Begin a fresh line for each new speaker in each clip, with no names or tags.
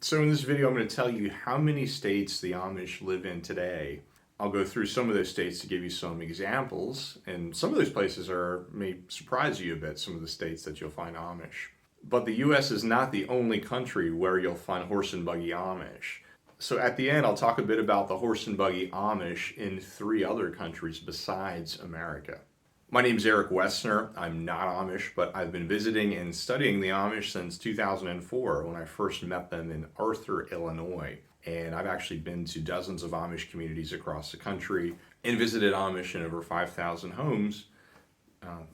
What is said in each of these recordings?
So in this video, I'm going to tell you how many states the Amish live in today. I'll go through some of those states to give you some examples, and some of those places may surprise you a bit, some of the states that you'll find Amish. But the U.S. is not the only country where you'll find horse and buggy Amish. So at the end, I'll talk a bit about the horse and buggy Amish in 3 other countries besides America. My name's Eric Wessner. I'm not Amish, but I've been visiting and studying the Amish since 2004 when I first met them in Arthur, Illinois. And I've actually been to dozens of Amish communities across the country and visited Amish in over 5,000 homes,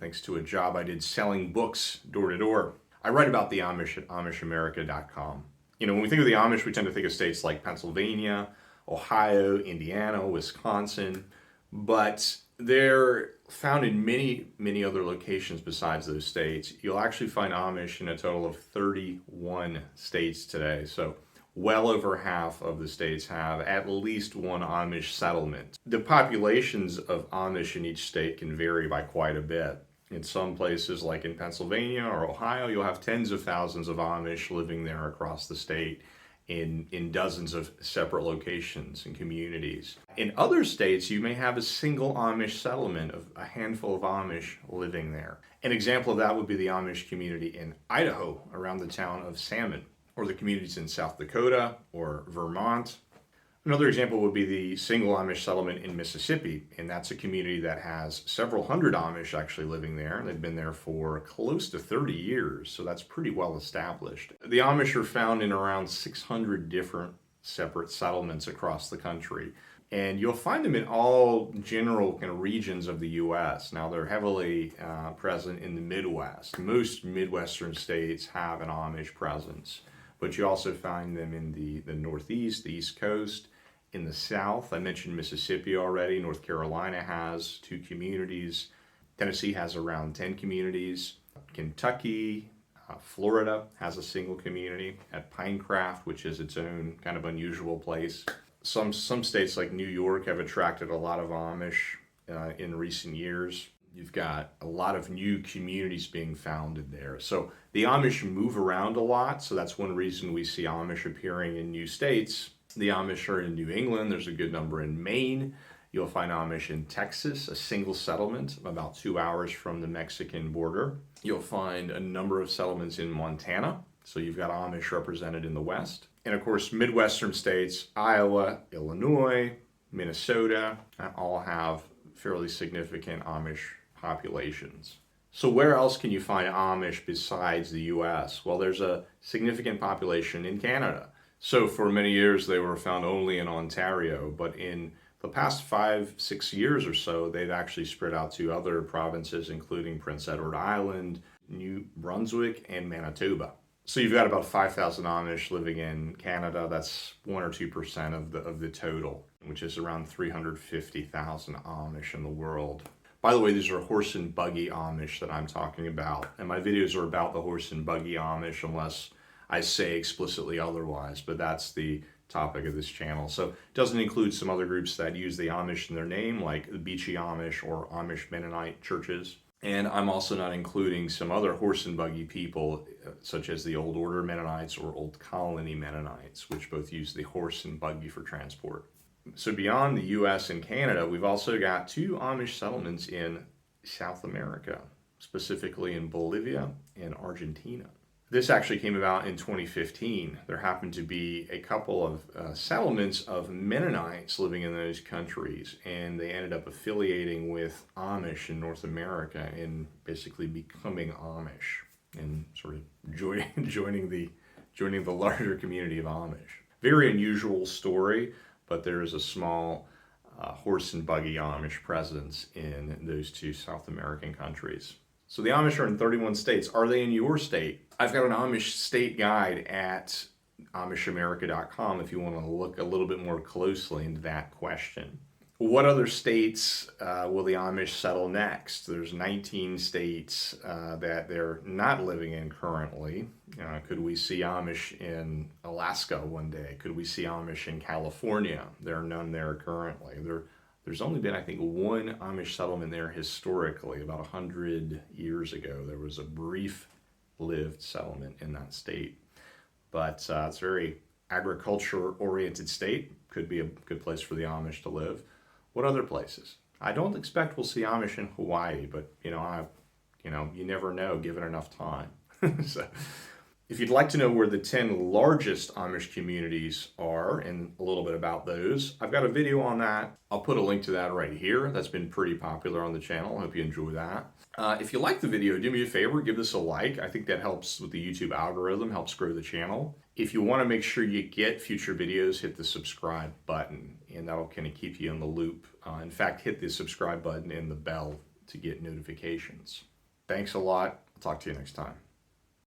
thanks to a job I did selling books door to door. I write about the Amish at AmishAmerica.com. When we think of the Amish, we tend to think of states like Pennsylvania, Ohio, Indiana, Wisconsin, but they're found in many other locations besides those states. You'll actually find Amish in a total of 31 states today. So well over half of the states have at least one Amish settlement. The populations of Amish in each state can vary by quite a bit. In some places, like in Pennsylvania or Ohio, you'll have tens of thousands of Amish living there across the state in dozens of separate locations and communities. In other states, you may have a single Amish settlement of a handful of Amish living there. An example of that would be the Amish community in Idaho around the town of Salmon, or the communities in South Dakota or Vermont. Another example would be the single Amish settlement in Mississippi, and that's a community that has several hundred Amish actually living there. They've been there for close to 30 years, so that's pretty well established. The Amish are found in around 600 different separate settlements across the country, and you'll find them in all general kind of regions of the U.S. Now, they're heavily present in the Midwest. Most Midwestern states have an Amish presence, but you also find them in the Northeast, the East Coast, in the South. I mentioned Mississippi already. North Carolina has 2 communities. Tennessee has around 10 communities. Kentucky, Florida has a single community at Pinecraft, which is its own kind of unusual place. Some states like New York have attracted a lot of Amish in recent years. You've got a lot of new communities being founded there. So the Amish move around a lot, so that's one reason we see Amish appearing in new states. The Amish are in New England. There's a good number in Maine. You'll find Amish in Texas, a single settlement about 2 hours from the Mexican border. You'll find a number of settlements in Montana, so you've got Amish represented in the West. And of course, Midwestern states, Iowa, Illinois, Minnesota, all have fairly significant Amish populations. So where else can you find Amish besides the U.S.? Well, there's a significant population in Canada. So for many years, they were found only in Ontario, but in the past 5-6 years or so, they've actually spread out to other provinces, including Prince Edward Island, New Brunswick, and Manitoba. So you've got about 5,000 Amish living in Canada. That's 1 or 2% of the total, which is around 350,000 Amish in the world. By the way, these are horse and buggy Amish that I'm talking about, and my videos are about the horse and buggy Amish unless I say explicitly otherwise, but that's the topic of this channel. So it doesn't include some other groups that use the Amish in their name, like the Beachy Amish or Amish Mennonite churches. And I'm also not including some other horse and buggy people, such as the Old Order Mennonites or Old Colony Mennonites, which both use the horse and buggy for transport. So beyond the U.S. and Canada, we've also got 2 Amish settlements in South America, specifically in Bolivia and Argentina. This actually came about in 2015. There happened to be a couple of settlements of Mennonites living in those countries, and they ended up affiliating with Amish in North America and basically becoming Amish and sort of joining the larger community of Amish. Very unusual story, but there is a small horse and buggy Amish presence in those 2 South American countries. So the Amish are in 31 states. Are they in your state? I've got an Amish state guide at AmishAmerica.com if you want to look a little bit more closely into that question. What other states will the Amish settle next? There's 19 states that they're not living in currently. Could we see Amish in Alaska one day? Could we see Amish in California? There are none there currently. There's only been, I think, one Amish settlement there historically. About 100 years ago, there was a brief-lived settlement in that state. But it's very agriculture-oriented state. Could be a good place for the Amish to live. What other places? I don't expect we'll see Amish in Hawaii, but you never know given enough time. So, if you'd like to know where the 10 largest Amish communities are and a little bit about those, I've got a video on that. I'll put a link to that right here. That's been pretty popular on the channel. I hope you enjoy that. If you like the video, do me a favor, give this a like. I think that helps with the YouTube algorithm, helps grow the channel. If you want to make sure you get future videos, hit the subscribe button, and that'll kind of keep you in the loop. In fact, hit the subscribe button and the bell to get notifications. Thanks a lot. I'll talk to you next time.